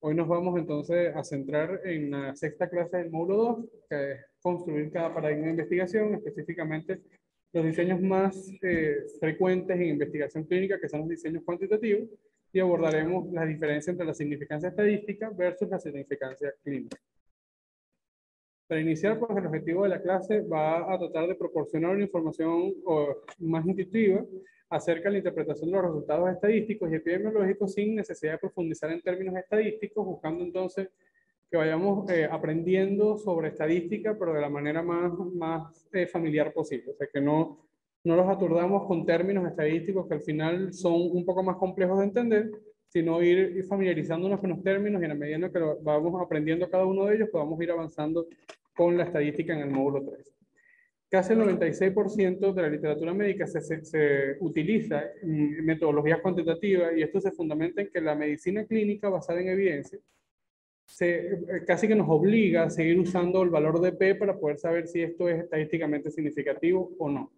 Hoy nos vamos entonces a centrar en la sexta clase del módulo 2, que es construir cada paradigma de investigación, específicamente los diseños más frecuentes en investigación clínica, que son los diseños cuantitativos, y abordaremos la diferencia entre la significancia estadística versus la significancia clínica. Para iniciar, pues el objetivo de la clase va a tratar de proporcionar una información más intuitiva acerca de la interpretación de los resultados estadísticos y epidemiológicos sin necesidad de profundizar en términos estadísticos, buscando entonces que vayamos aprendiendo sobre estadística, pero de la manera más familiar posible. O sea, que no los aturdamos con términos estadísticos que al final son un poco más complejos de entender, sino ir familiarizándonos con los términos y en la medida en que vamos aprendiendo cada uno de ellos, podamos ir avanzando con la estadística en el módulo 3. Casi el 96% de la literatura médica se utiliza en metodologías cuantitativas y esto se fundamenta en que la medicina clínica basada en evidencia casi que nos obliga a seguir usando el valor de P para poder saber si esto es estadísticamente significativo o no.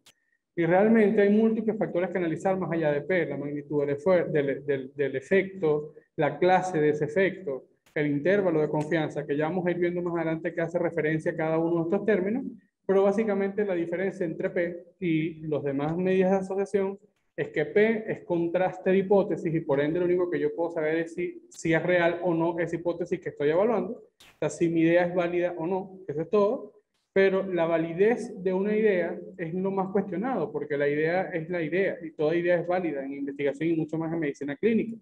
Y realmente hay múltiples factores que analizar más allá de P, la magnitud del efecto, la clase de ese efecto, el intervalo de confianza, que ya vamos a ir viendo más adelante que hace referencia a cada uno de estos términos, pero básicamente la diferencia entre P y los demás medidas de asociación es que P es contraste de hipótesis y por ende lo único que yo puedo saber es si es real o no esa hipótesis que estoy evaluando, o sea, si mi idea es válida o no, eso es todo. Pero la validez de una idea es lo más cuestionado, porque la idea es la idea y toda idea es válida en investigación y mucho más en medicina clínica.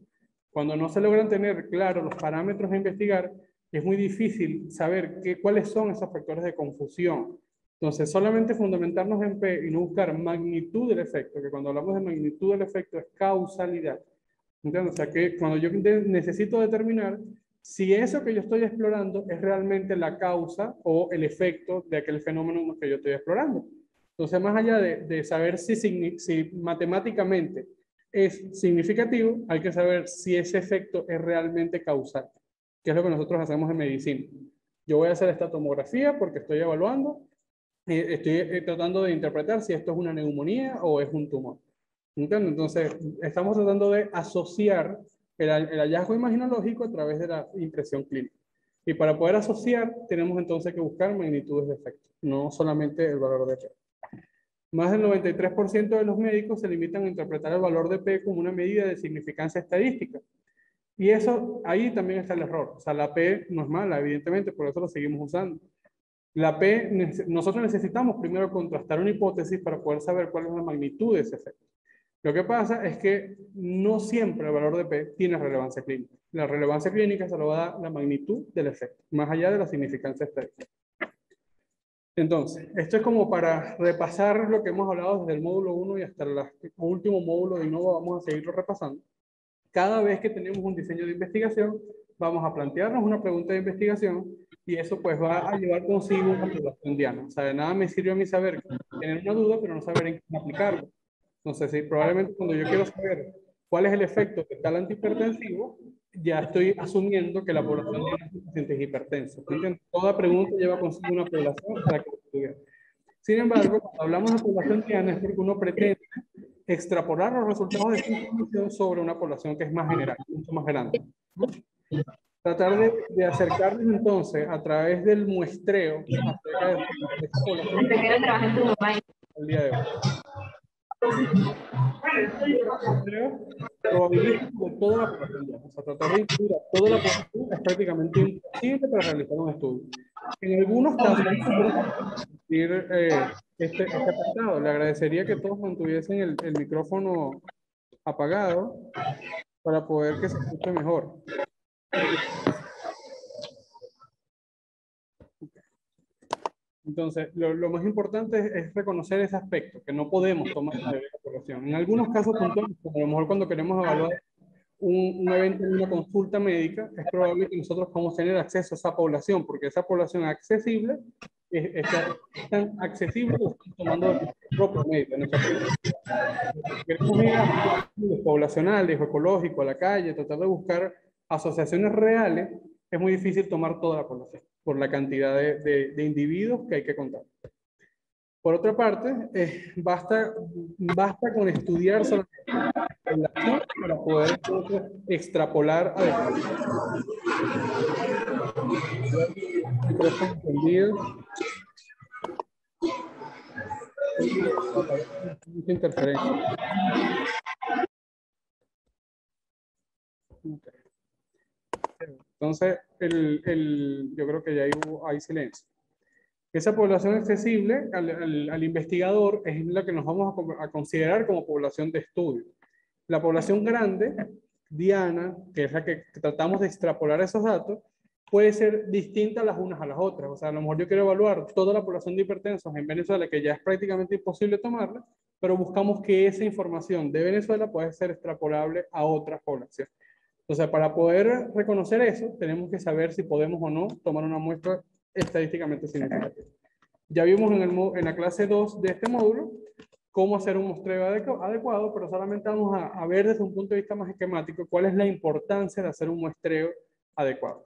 Cuando no se logran tener claros los parámetros a investigar, es muy difícil saber cuáles son esos factores de confusión. Entonces, solamente fundamentarnos en P y no buscar magnitud del efecto, que cuando hablamos de magnitud del efecto es causalidad. ¿Entiendes? O sea, que cuando yo necesito determinar si eso que yo estoy explorando es realmente la causa o el efecto de aquel fenómeno que yo estoy explorando. Entonces, más allá de saber si matemáticamente es significativo, hay que saber si ese efecto es realmente causal, que es lo que nosotros hacemos en medicina. Yo voy a hacer esta tomografía porque estoy evaluando, estoy tratando de interpretar si esto es una neumonía o es un tumor. ¿Entiendes? Entonces, estamos tratando de asociar el hallazgo imaginológico a través de la impresión clínica. Y para poder asociar, tenemos entonces que buscar magnitudes de efecto, no solamente el valor de P. Más del 93% de los médicos se limitan a interpretar el valor de P como una medida de significancia estadística. Y eso, ahí también está el error. O sea, la P no es mala, evidentemente, por eso lo seguimos usando. La P, nosotros necesitamos primero contrastar una hipótesis para poder saber cuál es la magnitud de ese efecto. Lo que pasa es que no siempre el valor de P tiene relevancia clínica. La relevancia clínica se lo va a dar la magnitud del efecto, más allá de la significancia estadística. Entonces, esto es como para repasar lo que hemos hablado desde el módulo 1 y hasta el último módulo de Innova, vamos a seguirlo repasando. Cada vez que tenemos un diseño de investigación, vamos a plantearnos una pregunta de investigación y eso pues va a llevar consigo una población diana. O sea, de nada me sirve a mí saber tener una duda, pero no saber en qué aplicarlo. Entonces, sí, probablemente cuando yo quiero saber cuál es el efecto de tal antihipertensivo, ya estoy asumiendo que la población tiene pacientes hipertensos. Toda pregunta lleva consigo una población a la que estudiar. Sin embargo, cuando hablamos de población diana es porque uno pretende extrapolar los resultados de esta información sobre una población que es más general, mucho más grande. Tratar de acercarnos entonces a través del muestreo acerca de esta población al día de hoy. Probabilístico de toda la población. O sea, tratar de incluir a toda la población es prácticamente imposible para realizar un estudio. En algunos casos, este apartado, le agradecería que todos mantuviesen el micrófono apagado para poder que se escuche mejor. Entonces, lo más importante es reconocer ese aspecto, que no podemos tomar la mayoría de la población. En algunos casos puntuales, como a lo mejor cuando queremos evaluar un evento en una consulta médica, es probable que nosotros podamos tener acceso a esa población, porque esa población accesible es tan accesible que estamos tomando de nuestro propio médico. Queremos ir a estudios poblacionales o ecológicos, a la calle, tratar de buscar asociaciones reales, es muy difícil tomar toda la población por la cantidad de individuos que hay que contar. Por otra parte, basta con estudiar solamente población para poder entonces extrapolar adecuadamente. Micrófono encendido. Mucha interferencia. Okay. Entonces, yo creo que ya hay silencio. Esa población accesible al investigador es la que nos vamos a considerar como población de estudio. La población grande, diana, que es la que tratamos de extrapolar esos datos, puede ser distinta las unas a las otras. O sea, a lo mejor yo quiero evaluar toda la población de hipertensos en Venezuela, que ya es prácticamente imposible tomarla, pero buscamos que esa información de Venezuela pueda ser extrapolable a otras poblaciones. Entonces, para poder reconocer eso, tenemos que saber si podemos o no tomar una muestra estadísticamente significativa. Ya vimos en la clase 2 de este módulo cómo hacer un muestreo adecuado, pero solamente vamos a ver desde un punto de vista más esquemático cuál es la importancia de hacer un muestreo adecuado.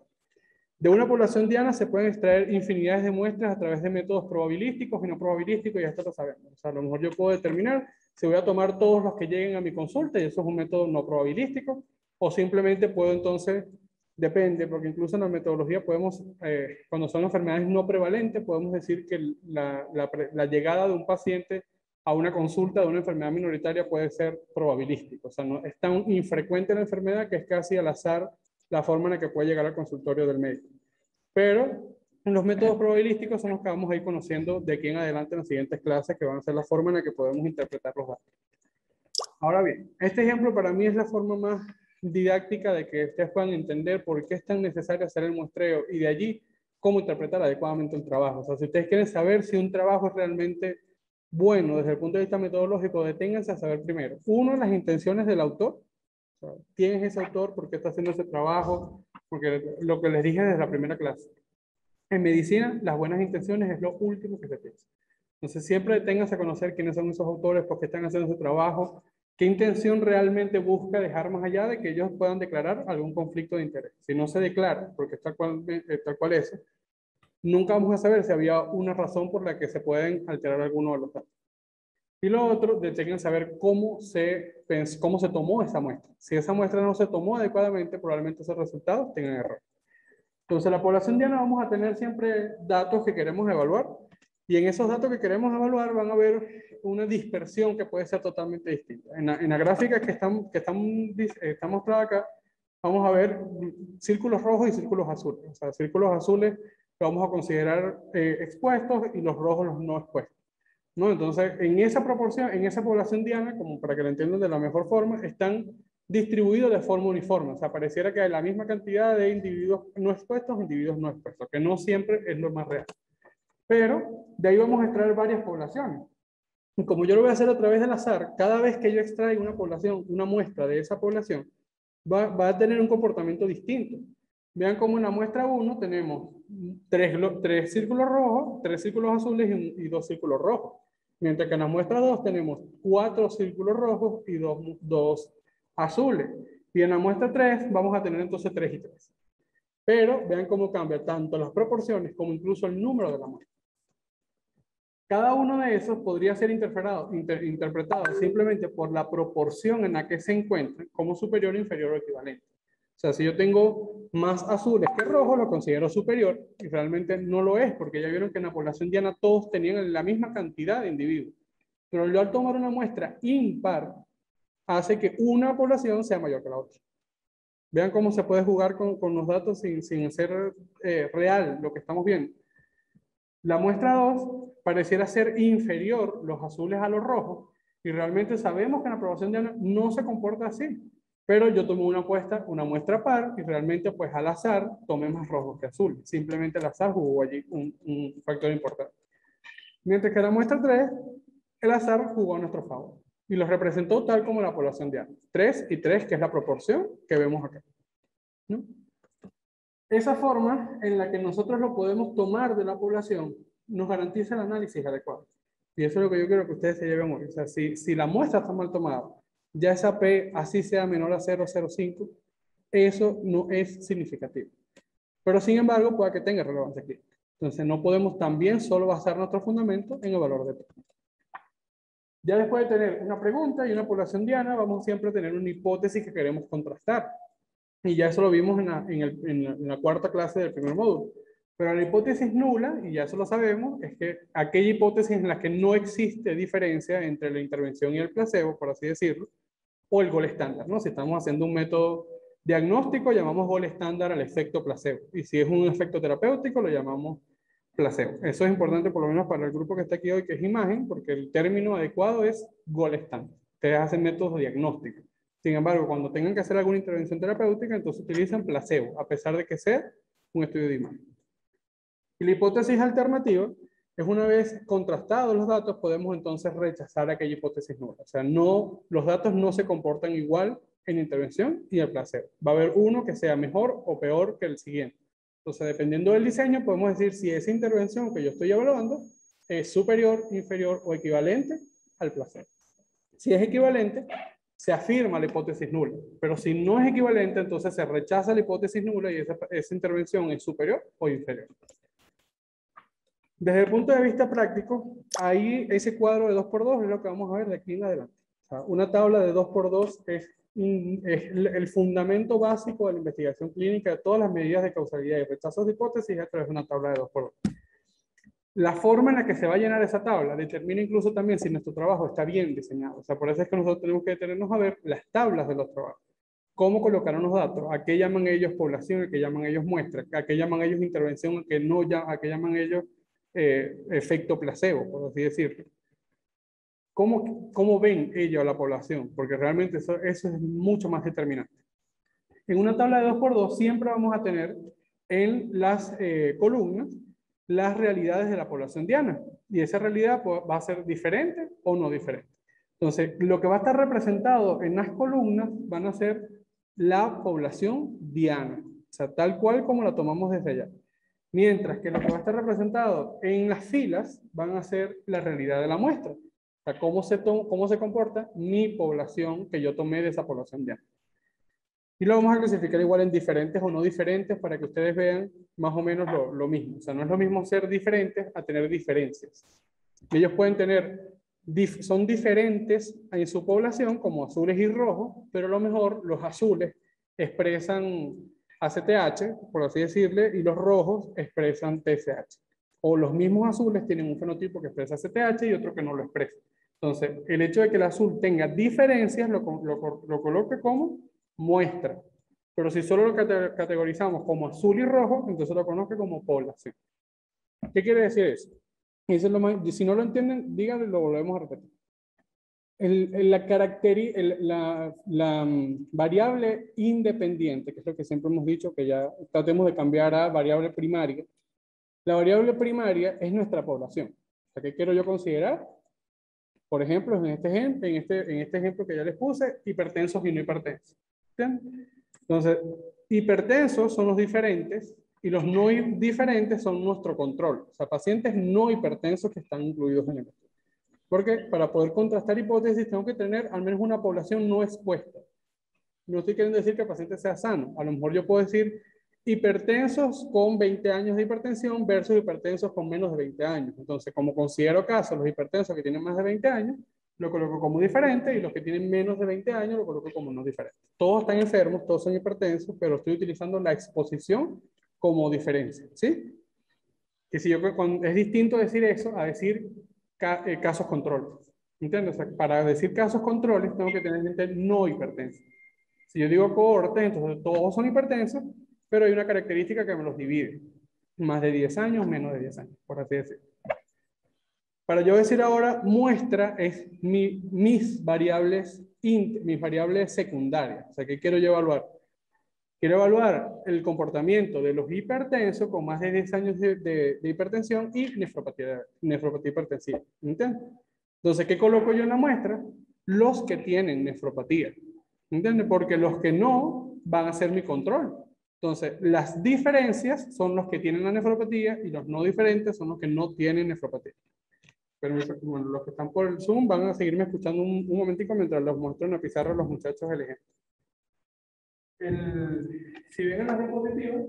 De una población diana se pueden extraer infinidades de muestras a través de métodos probabilísticos y no probabilísticos, y esto lo sabemos. O sea, a lo mejor yo puedo determinar si voy a tomar todos los que lleguen a mi consulta, y eso es un método no probabilístico, o simplemente puedo entonces, depende, porque incluso en la metodología podemos, cuando son enfermedades no prevalentes, podemos decir que la llegada de un paciente a una consulta de una enfermedad minoritaria puede ser probabilístico. O sea, no, es tan infrecuente la enfermedad que es casi al azar la forma en la que puede llegar al consultorio del médico. Pero los métodos probabilísticos son los que vamos a ir conociendo de aquí en adelante en las siguientes clases, que van a ser la forma en la que podemos interpretar los datos. Ahora bien, este ejemplo para mí es la forma más didáctica de que ustedes puedan entender por qué es tan necesario hacer el muestreo y de allí cómo interpretar adecuadamente un trabajo. O sea, si ustedes quieren saber si un trabajo es realmente bueno desde el punto de vista metodológico, deténganse a saber primero, uno, las intenciones del autor. O sea, ¿quién es ese autor? ¿Por qué está haciendo ese trabajo? Porque lo que les dije desde la primera clase. En medicina, las buenas intenciones es lo último que se piensa. Entonces, siempre deténganse a conocer quiénes son esos autores, por qué están haciendo ese trabajo, qué intención realmente busca dejar más allá de que ellos puedan declarar algún conflicto de interés. Si no se declara, porque tal cual es, nunca vamos a saber si había una razón por la que se pueden alterar alguno de los datos. Y lo otro, detengan saber cómo se tomó esa muestra. Si esa muestra no se tomó adecuadamente, probablemente esos resultados tengan error. Entonces, la población diana vamos a tener siempre datos que queremos evaluar, y en esos datos que queremos evaluar van a haber una dispersión que puede ser totalmente distinta. En la gráfica que está mostrada acá, vamos a ver círculos rojos y círculos azules. O sea, círculos azules los vamos a considerar expuestos y los rojos los no expuestos, ¿no? Entonces, en esa proporción, en esa población diana, como para que lo entiendan de la mejor forma, están distribuidos de forma uniforme. O sea, pareciera que hay la misma cantidad de individuos no expuestos, individuos no expuestos, que no siempre es lo más real. Pero de ahí vamos a extraer varias poblaciones. Y como yo lo voy a hacer a través del azar, cada vez que yo extraiga una población, una muestra de esa población, va a tener un comportamiento distinto. Vean como en la muestra 1 tenemos tres círculos rojos, 3 círculos azules y 2 círculos rojos. Mientras que en la muestra 2 tenemos 4 círculos rojos y 2 azules. Y en la muestra 3 vamos a tener entonces 3 y 3. Pero vean cómo cambia tanto las proporciones como incluso el número de la muestra. Cada uno de esos podría ser interpretado simplemente por la proporción en la que se encuentran como superior, inferior o equivalente. O sea, si yo tengo más azules que rojos, lo considero superior, y realmente no lo es, porque ya vieron que en la población diana todos tenían la misma cantidad de individuos. Pero yo al tomar una muestra impar, hace que una población sea mayor que la otra. Vean cómo se puede jugar con los datos sin ser real lo que estamos viendo. La muestra 2 pareciera ser inferior los azules a los rojos, y realmente sabemos que en la aprobación diana no se comporta así. Pero yo tomé una muestra par, y realmente pues al azar tomé más rojos que azules. Simplemente al azar jugó allí un factor importante. Mientras que la muestra 3, el azar jugó a nuestro favor y los representó tal como la población diana. 3 y 3, que es la proporción que vemos acá, ¿no? Esa forma en la que nosotros lo podemos tomar de la población nos garantiza el análisis adecuado. Y eso es lo que yo quiero que ustedes se lleven hoy. O sea, si la muestra está mal tomada, ya esa P así sea menor a 0,05, eso no es significativo. Pero sin embargo, puede que tenga relevancia clínica. Entonces, no podemos también solo basar nuestro fundamento en el valor de P. Ya después de tener una pregunta y una población diana, vamos siempre a tener una hipótesis que queremos contrastar. Y ya eso lo vimos en la cuarta clase del primer módulo. Pero la hipótesis nula, y ya eso lo sabemos, es que aquella hipótesis en la que no existe diferencia entre la intervención y el placebo, por así decirlo, o el gol estándar, ¿no? Si estamos haciendo un método diagnóstico, llamamos gol estándar al efecto placebo. Y si es un efecto terapéutico, lo llamamos placebo. Eso es importante por lo menos para el grupo que está aquí hoy, que es imagen, porque el término adecuado es gol estándar. Ustedes hacen métodos diagnósticos. Sin embargo, cuando tengan que hacer alguna intervención terapéutica, entonces utilizan placebo, a pesar de que sea un estudio de imagen. Y la hipótesis alternativa es una vez contrastados los datos, podemos entonces rechazar aquella hipótesis nula. O sea, no, los datos no se comportan igual en intervención y el placebo. Va a haber uno que sea mejor o peor que el siguiente. Entonces, dependiendo del diseño, podemos decir si esa intervención que yo estoy evaluando es superior, inferior o equivalente al placebo. Si es equivalente, se afirma la hipótesis nula. Pero si no es equivalente, entonces se rechaza la hipótesis nula y esa intervención es superior o inferior. Desde el punto de vista práctico, ahí ese cuadro de 2×2 es lo que vamos a ver de aquí en adelante. O sea, una tabla de 2×2 es el fundamento básico de la investigación clínica de todas las medidas de causalidad y rechazos de hipótesis a través de una tabla de 2×2. La forma en la que se va a llenar esa tabla determina incluso también si nuestro trabajo está bien diseñado. O sea, por eso es que nosotros tenemos que detenernos a ver las tablas de los trabajos. Cómo colocaron los datos, a qué llaman ellos población, a qué llaman ellos muestra, a qué llaman ellos intervención, a qué llaman ellos efecto placebo, por así decirlo. ¿Cómo ven ellos a la población? Porque realmente eso es mucho más determinante. En una tabla de 2×2 siempre vamos a tener en las columnas las realidades de la población diana. Y esa realidad va a ser diferente o no diferente. Entonces, lo que va a estar representado en las columnas van a ser la población diana. O sea, tal cual como la tomamos desde allá. Mientras que lo que va a estar representado en las filas van a ser la realidad de la muestra. O sea, cómo se comporta mi población que yo tomé de esa población diana. Y lo vamos a clasificar igual en diferentes o no diferentes para que ustedes vean más o menos lo mismo. O sea, no es lo mismo ser diferentes a tener diferencias. Ellos pueden tener, son diferentes en su población como azules y rojos, pero a lo mejor los azules expresan ACTH, por así decirle, y los rojos expresan TSH. O los mismos azules tienen un fenotipo que expresa ACTH y otro que no lo expresa. Entonces, el hecho de que el azul tenga diferencias lo coloque como muestra. Pero si solo lo categorizamos como azul y rojo, entonces lo conozco como población. ¿Qué quiere decir eso? Eso es lo más, si no lo entienden, díganlo y lo volvemos a repetir. La variable independiente, que es lo que siempre hemos dicho, que ya tratemos de cambiar a variable primaria. La variable primaria es nuestra población. O sea, ¿qué quiero yo considerar? Por ejemplo, en este ejemplo que ya les puse, hipertensos y no hipertensos. ¿Entienden? Entonces, hipertensos son los diferentes y los no diferentes son nuestro control. O sea, pacientes no hipertensos que están incluidos en el estudio. Porque para poder contrastar hipótesis tengo que tener al menos una población no expuesta. No estoy queriendo decir que el paciente sea sano. A lo mejor yo puedo decir hipertensos con 20 años de hipertensión versus hipertensos con menos de 20 años. Entonces, como considero casos los hipertensos que tienen más de 20 años, lo coloco como diferente y los que tienen menos de 20 años lo coloco como no diferente. Todos están enfermos, todos son hipertensos, pero estoy utilizando la exposición como diferencia, ¿sí? Que si yo, es distinto decir eso a decir casos controles. ¿Entiendes? O sea, para decir casos controles tengo que tener gente no hipertensa. Si yo digo cohortes, entonces todos son hipertensos, pero hay una característica que me los divide. Más de 10 años, menos de 10 años, por así decirlo. Para yo decir ahora, muestra es mis variables secundarias. O sea, ¿qué quiero yo evaluar? Quiero evaluar el comportamiento de los hipertensos con más de 10 años de hipertensión y nefropatía hipertensiva. ¿Entiendes? Entonces, ¿qué coloco yo en la muestra? Los que tienen nefropatía. ¿Entiendes? Porque los que no van a ser mi control. Entonces, las diferencias son los que tienen la nefropatía y los no diferentes son los que no tienen nefropatía. Pero bueno, los que están por el Zoom van a seguirme escuchando un momentico mientras los muestro en la pizarra a los muchachos el ejemplo. Si ven las diapositivas,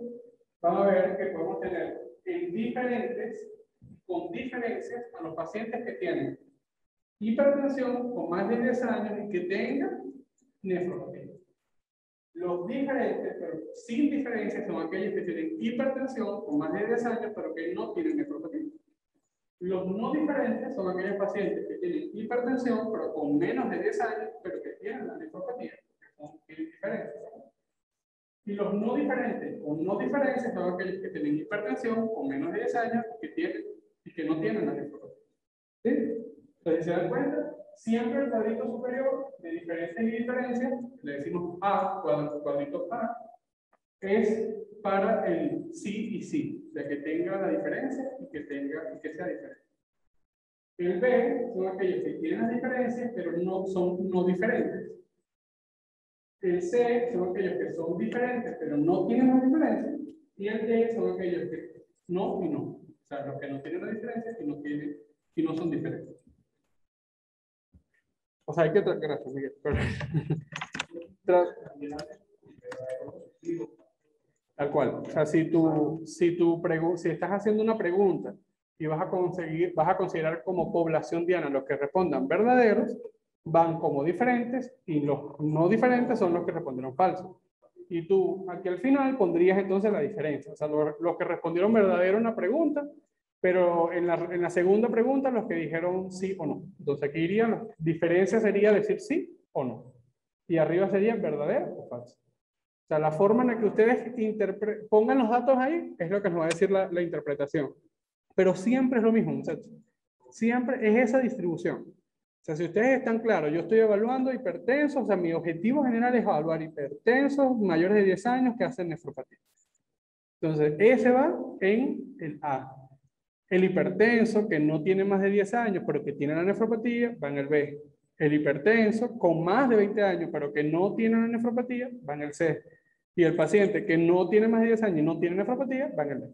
van a ver que podemos tener en diferentes, con diferencias, a los pacientes que tienen hipertensión con más de 10 años y que tenga nefropatía. Los diferentes, pero sin diferencia, son aquellos que tienen hipertensión con más de 10 años, pero que no tienen nefropatía. Los no diferentes son aquellos pacientes que tienen hipertensión, pero con menos de 10 años, pero que tienen la nefropatía, que son diferentes. Y los no diferentes o no diferencias son aquellos que tienen hipertensión con menos de 10 años y que no tienen la nefropatía. ¿Sí? Entonces, ¿se dan cuenta? Siempre el cuadrito superior de diferencias y diferencias, le decimos A, cuadrito A, es para el sí y sí, de que tenga la diferencia y que sea diferente. El B son aquellos que tienen las diferencias, pero no son no diferentes. El C son aquellos que son diferentes, pero no tienen las diferencias. Y el D son aquellos que no y no. O sea, los que no tienen las diferencias y no son diferentes. O sea, hay que gracias, Miguel. Tal cual. O sea, si estás haciendo una pregunta y vas a considerar como población diana los que respondan verdaderos, van como diferentes y los no diferentes son los que respondieron falso. Y tú aquí al final pondrías entonces la diferencia. O sea, los que respondieron verdadero en la pregunta, pero en la segunda pregunta los que dijeron sí o no. Entonces aquí irían las diferencias sería decir sí o no. Y arriba sería verdadero o falso. O sea, la forma en la que ustedes pongan los datos ahí es lo que nos va a decir la interpretación. Pero siempre es lo mismo, muchachos. Siempre es esa distribución. O sea, si ustedes están claros, yo estoy evaluando hipertensos, o sea, mi objetivo general es evaluar hipertensos mayores de 10 años que hacen nefropatía. Entonces, ese va en el A. El hipertenso que no tiene más de 10 años, pero que tiene la nefropatía, va en el B. El hipertenso con más de 20 años, pero que no tiene la nefropatía, va en el C. Y el paciente que no tiene más de 10 años y no tiene nefropatía, va en el D.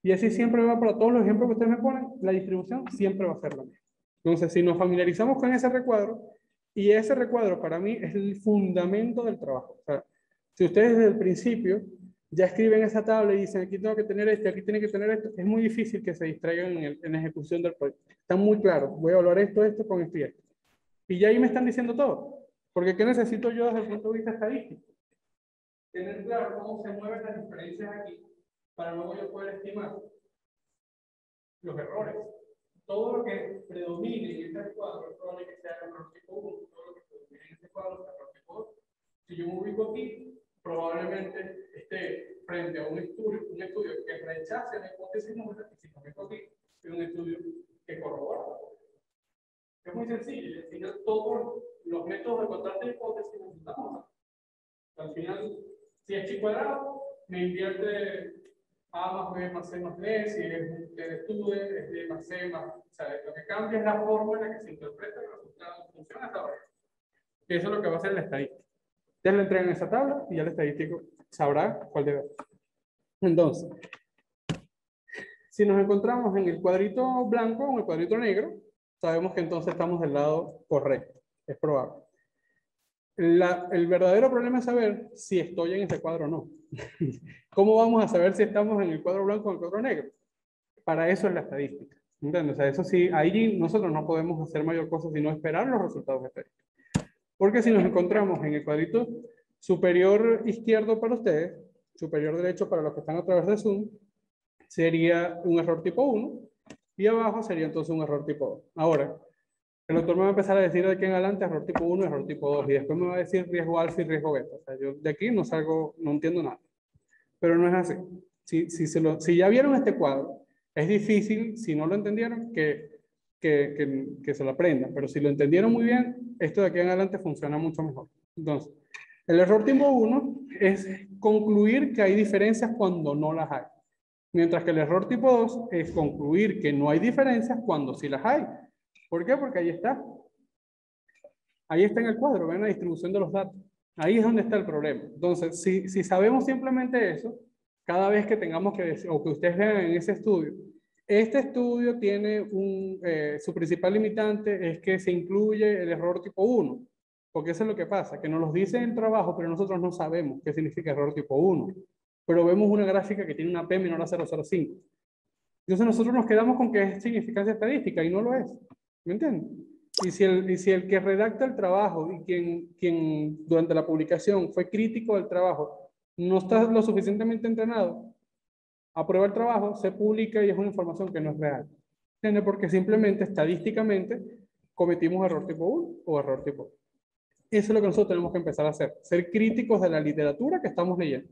Y así siempre va para todos los ejemplos que ustedes me ponen, la distribución siempre va a ser la misma. Entonces, si nos familiarizamos con ese recuadro, y ese recuadro para mí es el fundamento del trabajo. O sea, si ustedes desde el principio ya escriben esa tabla y dicen, aquí tengo que tener esto, aquí tiene que tener esto, es muy difícil que se distraigan en la ejecución del proyecto. Está muy claro, voy a evaluar esto con esto y esto. Y ya ahí me están diciendo todo. Porque ¿qué necesito yo desde el punto de vista estadístico? Tener claro cómo se mueven las diferencias aquí para luego yo poder estimar los errores. Todo lo que predomine en este cuadro es probable que sea el error tipo 1. Todo lo que predomine en este cuadro es el error tipo 2. Si yo me ubico aquí, probablemente esté frente a un estudio que rechace la hipótesis nula, y si me ubico aquí, es un estudio que corrobora. Es muy sencillo, al final todos los métodos de contraste de hipótesis necesitamos. Al final, si es chi cuadrado, me invierte A más B más C más D, si es de estudio, es D más C más. O sea, lo que cambia es la forma en la que se interpreta el resultado en función de esta variable. Eso es lo que va a hacer la estadística. Ustedes le entregan esa tabla y ya el estadístico sabrá cuál debe ser. Entonces, si nos encontramos en el cuadrito blanco o en el cuadrito negro, sabemos que entonces estamos del lado correcto. Es probable. El verdadero problema es saber si estoy en ese cuadro o no. ¿Cómo vamos a saber si estamos en el cuadro blanco o en el cuadro negro? Para eso es la estadística. ¿Entiendes? O sea, eso sí, ahí nosotros no podemos hacer mayor cosa sino esperar los resultados estadísticos. Porque si nos encontramos en el cuadrito superior izquierdo para ustedes, superior derecho para los que están a través de Zoom, sería un error tipo 1 y abajo sería entonces un error tipo 2. Ahora, el doctor me va a empezar a decir de aquí en adelante error tipo 1 y error tipo 2 y después me va a decir riesgo alfa y riesgo beta. O sea, yo de aquí no salgo, no entiendo nada. Pero no es así. Si ya vieron este cuadro, es difícil, si no lo entendieron, que se lo aprendan. Pero si lo entendieron muy bien, esto de aquí en adelante funciona mucho mejor. Entonces, el error tipo 1 es concluir que hay diferencias cuando no las hay. Mientras que el error tipo 2 es concluir que no hay diferencias cuando sí las hay. ¿Por qué? Porque ahí está. Ahí está en el cuadro, ven la distribución de los datos. Ahí es donde está el problema. Entonces, si sabemos simplemente eso, cada vez que tengamos que decir, o que ustedes vean en ese estudio, este estudio tiene su principal limitante es que se incluye el error tipo 1. Porque eso es lo que pasa, que nos lo dice en trabajo, pero nosotros no sabemos qué significa error tipo 1. Pero vemos una gráfica que tiene una P menor a 0,05. Entonces nosotros nos quedamos con que es significancia estadística y no lo es. ¿Me entienden? Y si el que redacta el trabajo y quien durante la publicación fue crítico del trabajo no está lo suficientemente entrenado, aprueba el trabajo, se publica y es una información que no es real. ¿Entiendes? Porque simplemente estadísticamente cometimos error tipo 1 o error tipo 2. Eso es lo que nosotros tenemos que empezar a hacer. Ser críticos de la literatura que estamos leyendo.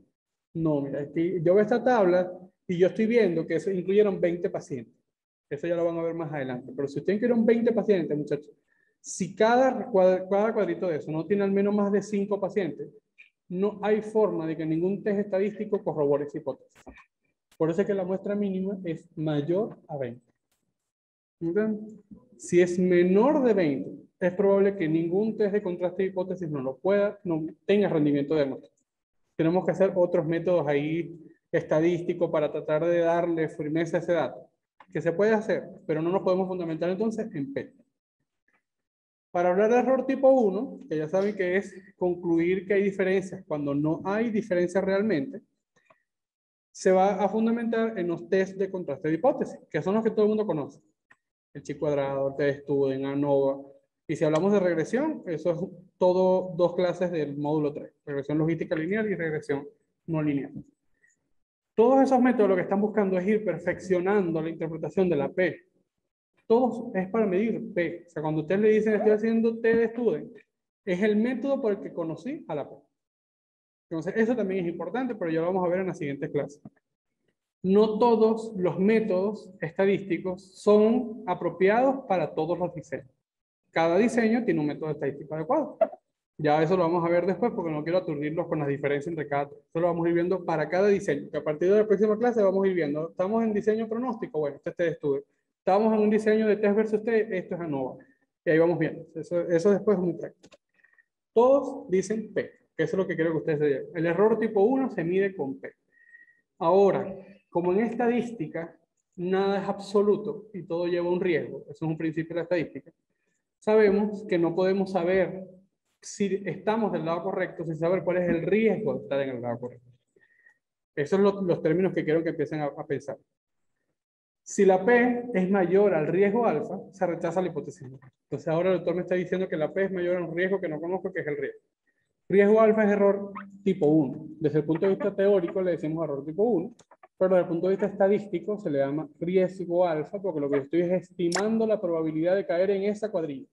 No, mira, yo veo esta tabla y yo estoy viendo que eso incluyeron 20 pacientes. Eso ya lo van a ver más adelante. Pero si ustedes incluyeron 20 pacientes, muchachos, si cada cuadrito de eso no tiene al menos más de 5 pacientes, no hay forma de que ningún test estadístico corrobore esa hipótesis. Por eso es que la muestra mínima es mayor a 20. ¿Entienden? Si es menor de 20, es probable que ningún test de contraste de hipótesis no tenga rendimiento de muestra. Tenemos que hacer otros métodos ahí estadísticos para tratar de darle firmeza a ese dato, que se puede hacer, pero no nos podemos fundamentar entonces en P. Para hablar de error tipo 1, que ya saben que es concluir que hay diferencias cuando no hay diferencias realmente, se va a fundamentar en los test de contraste de hipótesis, que son los que todo el mundo conoce. El chi cuadrado, el test Student, ANOVA. Y si hablamos de regresión, eso es todo 2 clases del módulo 3. Regresión logística lineal y regresión no lineal. Todos esos métodos lo que están buscando es ir perfeccionando la interpretación de la P. Todos es para medir P. O sea, cuando ustedes le dicen estoy haciendo T de Student, es el método por el que conocí a la P. Entonces, eso también es importante, pero ya lo vamos a ver en la siguiente clase. No todos los métodos estadísticos son apropiados para todos los diseños. Cada diseño tiene un método estadístico adecuado. Ya eso lo vamos a ver después porque no quiero aturdirlos con las diferencias entre cada. Eso lo vamos a ir viendo para cada diseño. Que a partir de la próxima clase vamos a ir viendo. Estamos en diseño pronóstico, bueno, este es test estudio. Estamos en un diseño de test versus test, esto es ANOVA. Y ahí vamos viendo. Eso después es muy práctico. Todos dicen P, que eso es lo que quiero que ustedes se lleven. El error tipo 1 se mide con P. Ahora, como en estadística nada es absoluto y todo lleva un riesgo, eso es un principio de la estadística, sabemos que no podemos saber si estamos del lado correcto sin saber cuál es el riesgo de estar en el lado correcto. Esos son los términos que quiero que empiecen a pensar. Si la P es mayor al riesgo alfa, se rechaza la hipótesis. Entonces ahora el doctor me está diciendo que la P es mayor a un riesgo que no conozco, que es el riesgo. Riesgo alfa es error tipo 1. Desde el punto de vista teórico le decimos error tipo 1, pero desde el punto de vista estadístico se le llama riesgo alfa porque lo que estoy es estimando la probabilidad de caer en esa cuadrilla.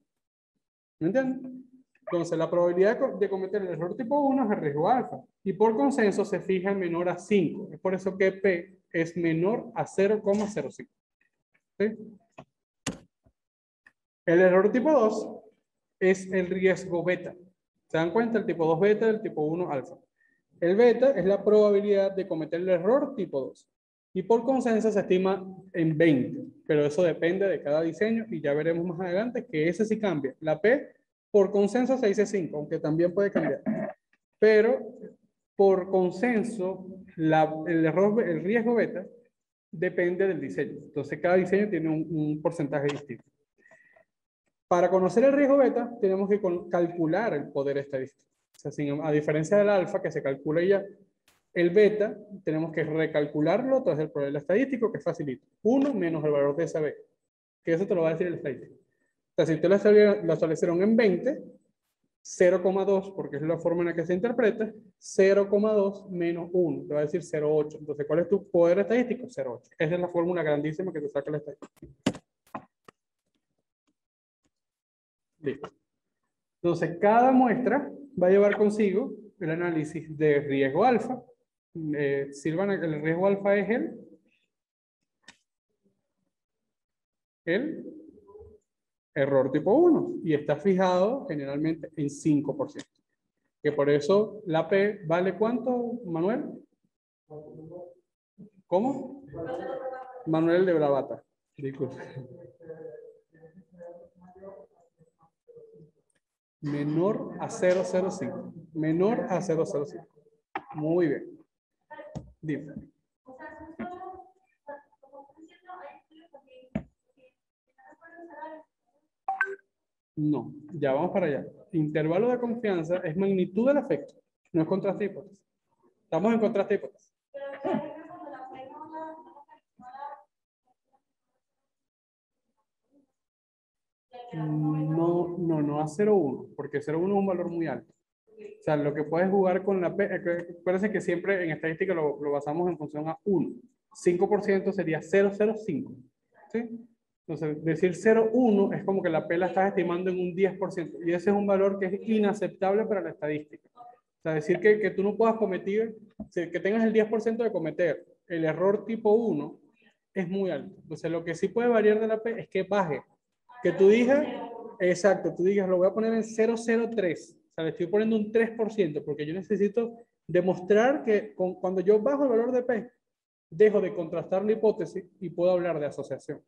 ¿Me entienden? Entonces la probabilidad de cometer el error tipo 1 es el riesgo alfa y por consenso se fija en menor a 5. Es por eso que P es menor a 0,05. ¿Sí? El error tipo 2 es el riesgo beta. ¿Se dan cuenta? El tipo 2 beta y el tipo 1 alfa. El beta es la probabilidad de cometer el error tipo 2. Y por consenso se estima en 20. Pero eso depende de cada diseño y ya veremos más adelante que ese sí cambia. La P por consenso se dice 5, aunque también puede cambiar. Pero por consenso el riesgo beta depende del diseño. Entonces cada diseño tiene un porcentaje distinto. Para conocer el riesgo beta, tenemos que calcular el poder estadístico. O sea, a diferencia del alfa, que se calcula ya, el beta tenemos que recalcularlo tras el poder estadístico, que es facilito. 1 menos el valor de esa B, que eso te lo va a decir el estadístico. O sea, si ustedes lo establecieron en 20, 0,2, porque es la forma en la que se interpreta, 0,2 menos 1, te va a decir 0,8. Entonces, ¿cuál es tu poder estadístico? 0,8. Esa es la fórmula grandísima que te saca la estadística. Listo. Entonces, cada muestra va a llevar consigo el análisis de riesgo alfa. Silvana, el riesgo alfa es el error tipo 1 y está fijado generalmente en 5%. Que por eso la P vale ¿cuánto, Manuel? ¿Cómo? Manuel de Bravata. Disculpe. Menor a 0,05. Menor a 0,05. Muy bien. Dime. No, ya vamos para allá. Intervalo de confianza es magnitud del efecto, no es contraste de hipótesis. Estamos en contraste de hipótesis. No a 0,1, porque 0,1 es un valor muy alto. O sea, lo que puedes jugar con la P, acuérdense que siempre en estadística lo basamos en función a 1. 5% sería 0,05. ¿Sí? Entonces, decir 0,1 es como que la P la estás estimando en un 10%. Y ese es un valor que es inaceptable para la estadística. O sea, decir que tú no puedas cometer, que tengas el 10% de cometer el error tipo 1 es muy alto. Entonces, lo que sí puede variar de la P es que baje. Que tú digas, exacto, tú digas, lo voy a poner en 0,03. O sea, le estoy poniendo un 3%, porque yo necesito demostrar que cuando yo bajo el valor de P, dejo de contrastar la hipótesis y puedo hablar de asociación.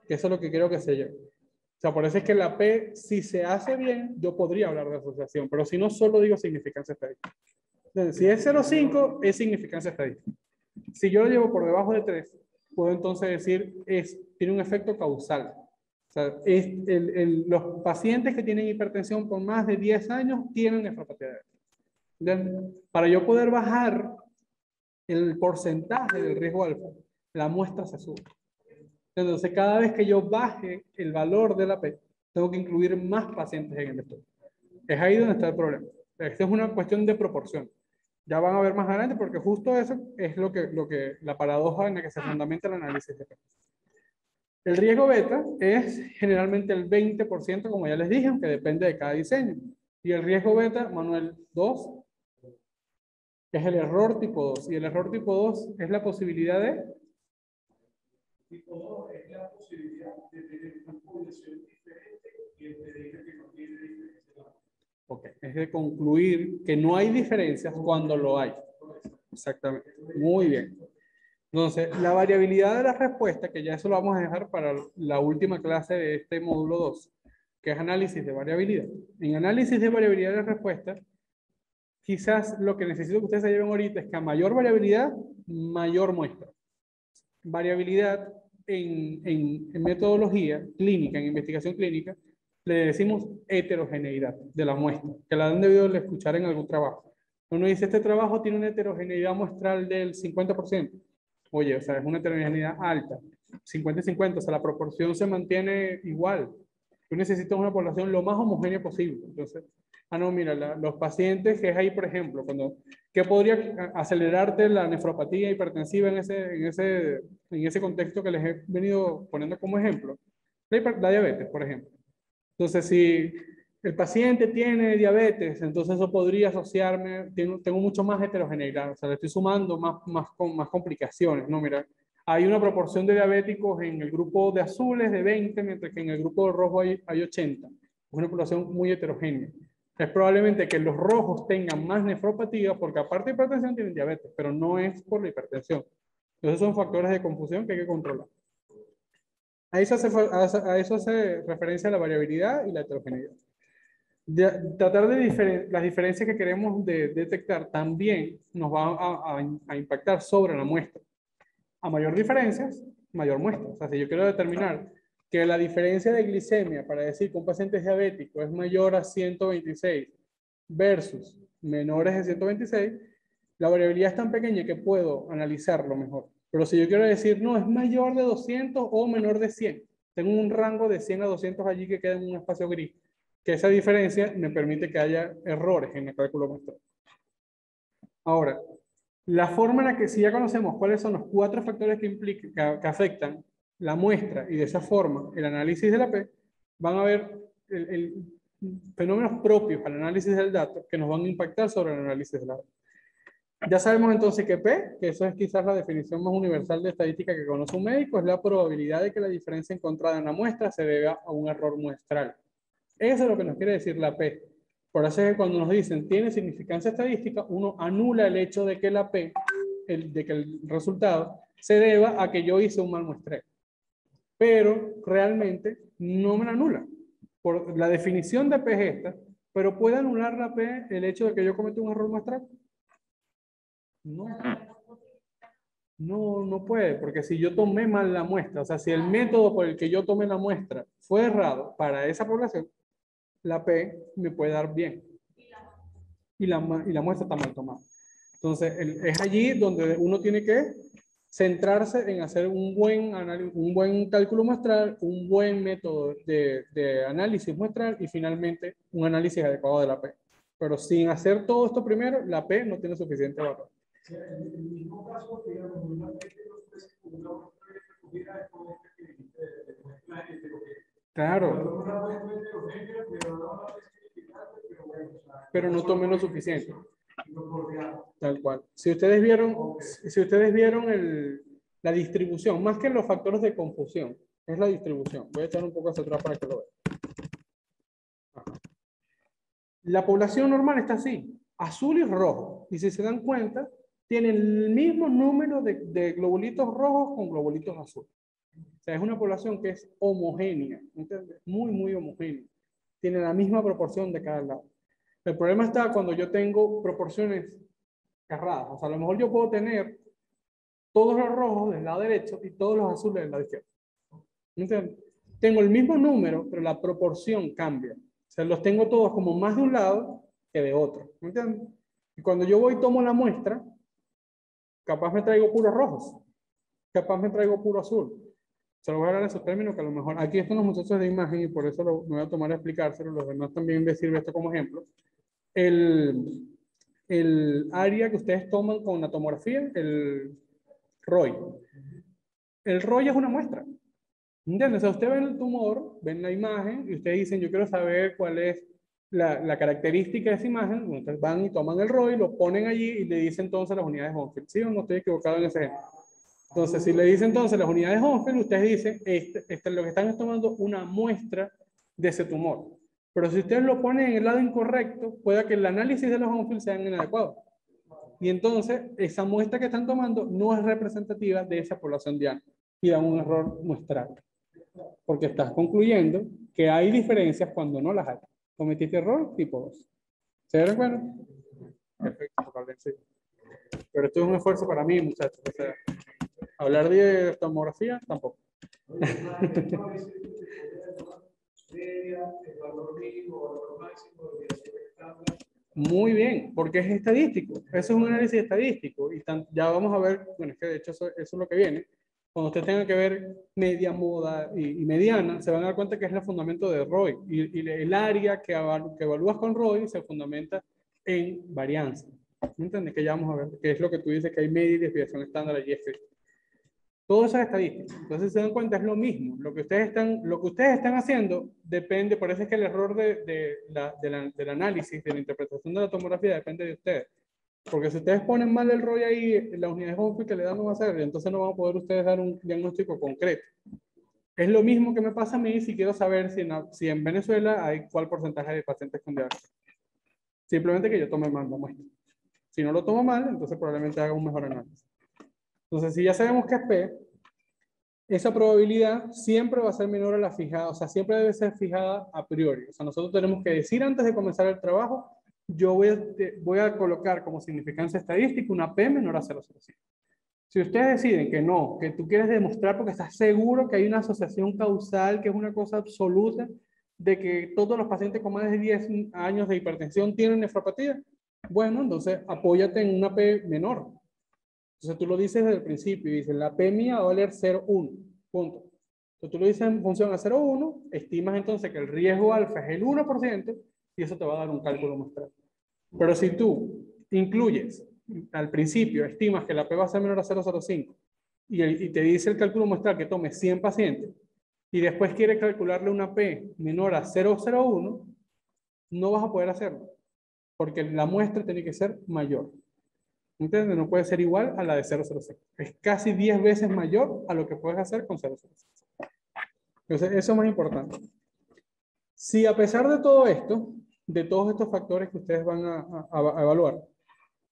Que eso es lo que quiero que se lleve. O sea, por eso es que la P, si se hace bien, yo podría hablar de asociación, pero si no, solo digo significancia estadística. Entonces, si es 0,5, es significancia estadística. Si yo lo llevo por debajo de 3, puedo entonces decir, tiene un efecto causal. O sea, los pacientes que tienen hipertensión por más de 10 años tienen nefropatía diabética. Para yo poder bajar el porcentaje del riesgo alfa, la muestra se sube. Entonces, cada vez que yo baje el valor de la P, tengo que incluir más pacientes en el estudio. Es ahí donde está el problema. Esta es una cuestión de proporción. Ya van a ver más adelante porque justo eso es la paradoja en la que se fundamenta el análisis de P. El riesgo beta es generalmente el 20%, como ya les dije, aunque depende de cada diseño. Y el riesgo beta, Manuel, 2, es el error tipo 2. Y el error tipo 2 es la posibilidad de... Tipo 2 es la posibilidad de tener una población diferente y el predictor que no tiene diferencia. Ok, es de concluir que no hay diferencias cuando lo hay. Exactamente. Muy bien. Entonces, la variabilidad de la respuesta, que ya eso lo vamos a dejar para la última clase de este módulo 2, que es análisis de variabilidad. En análisis de variabilidad de la respuesta, quizás lo que necesito que ustedes se lleven ahorita es que a mayor variabilidad, mayor muestra. Variabilidad en metodología clínica, en investigación clínica, le decimos heterogeneidad de la muestra, que la han debido escuchar en algún trabajo. Uno dice, este trabajo tiene una heterogeneidad muestral del 50%. Oye, o sea, es una heterogeneidad alta, 50 y 50, o sea, la proporción se mantiene igual. Tú necesitas una población lo más homogénea posible. Entonces, no, mira, los pacientes que es ahí, por ejemplo, ¿qué podría acelerarte la nefropatía hipertensiva en ese contexto que les he venido poniendo como ejemplo? La diabetes, por ejemplo. Entonces, si el paciente tiene diabetes, entonces eso podría asociarme, tengo mucho más heterogeneidad, o sea, le estoy sumando más complicaciones, ¿no? Mira, hay una proporción de diabéticos en el grupo de azules de 20, mientras que en el grupo de rojo hay 80. Es una población muy heterogénea. Es probablemente que los rojos tengan más nefropatía, porque aparte de hipertensión tienen diabetes, pero no es por la hipertensión. Entonces son factores de confusión que hay que controlar. A eso hace referencia a la variabilidad y la heterogeneidad. Tratar de las diferencias que queremos detectar también nos va a impactar sobre la muestra. A mayor diferencias, mayor muestra. O sea, si yo quiero determinar que la diferencia de glicemia para decir que un paciente es diabético es mayor a 126 versus menores de 126, la variabilidad es tan pequeña que puedo analizarlo mejor. Pero si yo quiero decir, no, es mayor de 200 o menor de 100, tengo un rango de 100 a 200 allí que queda en un espacio gris, que esa diferencia me permite que haya errores en el cálculo muestral. Ahora, la forma en la que si ya conocemos cuáles son los 4 factores que afectan la muestra y de esa forma el análisis de la P, van a haber fenómenos propios al análisis del dato que nos van a impactar sobre el análisis de la P. Ya sabemos entonces que P, que eso es quizás la definición más universal de estadística que conoce un médico, es la probabilidad de que la diferencia encontrada en la muestra se deba a un error muestral. Eso es lo que nos quiere decir la P. Por eso es que cuando nos dicen tiene significancia estadística, uno anula el hecho de que la P, de que el resultado, se deba a que yo hice un mal muestreo. Pero realmente no me la anula. Por la definición de P es esta, pero ¿puede anular la P el hecho de que yo cometí un error muestral? No. No puede, porque si yo tomé mal la muestra, o sea, si el método por el que yo tomé la muestra fue errado para esa población, la P me puede dar bien. Y la muestra está mal tomada. Entonces, es allí donde uno tiene que centrarse en hacer un buen cálculo muestral, un buen método de análisis muestral y finalmente un análisis adecuado de la P. Pero sin hacer todo esto primero, la P no tiene suficiente valor. En el mismo caso, digamos, una vez que una recogida es como claro. Pero no tomé lo suficiente. Tal cual. Si ustedes vieron la distribución, más que los factores de confusión, es la distribución. Voy a echar un poco hacia atrás para que lo vean. Ajá. La población normal está así, azul y rojo. Y si se dan cuenta, tienen el mismo número de globulitos rojos con globulitos azules. O sea, es una población que es homogénea, ¿entiendes? Muy, muy homogénea. Tiene la misma proporción de cada lado. El problema está cuando yo tengo proporciones erradas. O sea, a lo mejor yo puedo tener todos los rojos del lado derecho y todos los azules del lado izquierdo. ¿Entiendes? Tengo el mismo número, pero la proporción cambia. O sea, los tengo todos como más de un lado que de otro. ¿Entiendes? Y cuando yo voy y tomo la muestra, capaz me traigo puros rojos. Capaz me traigo puro azul. Se lo voy a hablar en esos términos que a lo mejor... Aquí están los muchachos de imagen y por eso me voy a tomar a explicárselo. Los demás también me sirve esto como ejemplo. El área que ustedes toman con la tomografía, el ROI. El ROI es una muestra. ¿Entiendes? O sea, usted ve el tumor, ven la imagen y ustedes dicen, yo quiero saber cuál es la característica de esa imagen. Entonces van y toman el ROI, lo ponen allí y le dicen entonces las unidades Hounsfield. ¿Sí o no estoy equivocado en ese ejemplo? Entonces, si le dicen entonces las unidades Hounsfield, ustedes dicen, lo que están es tomando una muestra de ese tumor. Pero si ustedes lo ponen en el lado incorrecto, puede que el análisis de los Hounsfield sean inadecuados. Y entonces, esa muestra que están tomando no es representativa de esa población diana y da un error muestral. Porque estás concluyendo que hay diferencias cuando no las hay. Cometiste error tipo 2. ¿Se dieron cuenta? Perfecto, sí. Pero esto es un esfuerzo para mí, muchachos. O sea, hablar de tomografía, tampoco. Muy bien, porque es estadístico. Eso es un análisis estadístico. Y ya vamos a ver, bueno, es que de hecho eso es lo que viene. Cuando usted tenga que ver media, moda y mediana, se van a dar cuenta que es el fundamento de ROI. Y el área que evalúas con ROI se fundamenta en varianza. ¿Me entiendes? Que ya vamos a ver, que es lo que tú dices que hay media y desviación estándar allí. Todo eso es estadística. Entonces se dan cuenta, es lo mismo. Lo que ustedes están haciendo depende, por eso es que el error del análisis, de la interpretación de la tomografía depende de ustedes. Porque si ustedes ponen mal el ROI ahí, las unidades Hounsfield que le dan no va a ser, entonces no van a poder ustedes dar un diagnóstico concreto. Es lo mismo que me pasa a mí si quiero saber si en Venezuela hay cuál porcentaje de pacientes con diabetes. Simplemente que yo tome mal la muestra. Si no lo tomo mal, entonces probablemente haga un mejor análisis. Entonces, si ya sabemos que es P, esa probabilidad siempre va a ser menor a la fijada, o sea, siempre debe ser fijada a priori. O sea, nosotros tenemos que decir antes de comenzar el trabajo, yo voy a colocar como significancia estadística una P menor a 0,05. Si ustedes deciden que no, que tú quieres demostrar porque estás seguro que hay una asociación causal, que es una cosa absoluta, de que todos los pacientes con más de 10 años de hipertensión tienen nefropatía, bueno, entonces apóyate en una P menor. Entonces tú lo dices desde el principio y dices, la P mía va a valer 0,1, punto. Entonces tú lo dices en función a 0,1, estimas entonces que el riesgo alfa es el 1% y eso te va a dar un cálculo muestral. Pero si tú incluyes al principio, estimas que la P va a ser menor a 0,05 y te dice el cálculo muestral que tome 100 pacientes y después quiere calcularle una P menor a 0,01, no vas a poder hacerlo porque la muestra tiene que ser mayor. ¿Entiendes? No puede ser igual a la de 0,06. Es casi 10 veces mayor a lo que puedes hacer con 0,06. Entonces, eso es más importante. Si a pesar de todo esto, de todos estos factores que ustedes van a evaluar,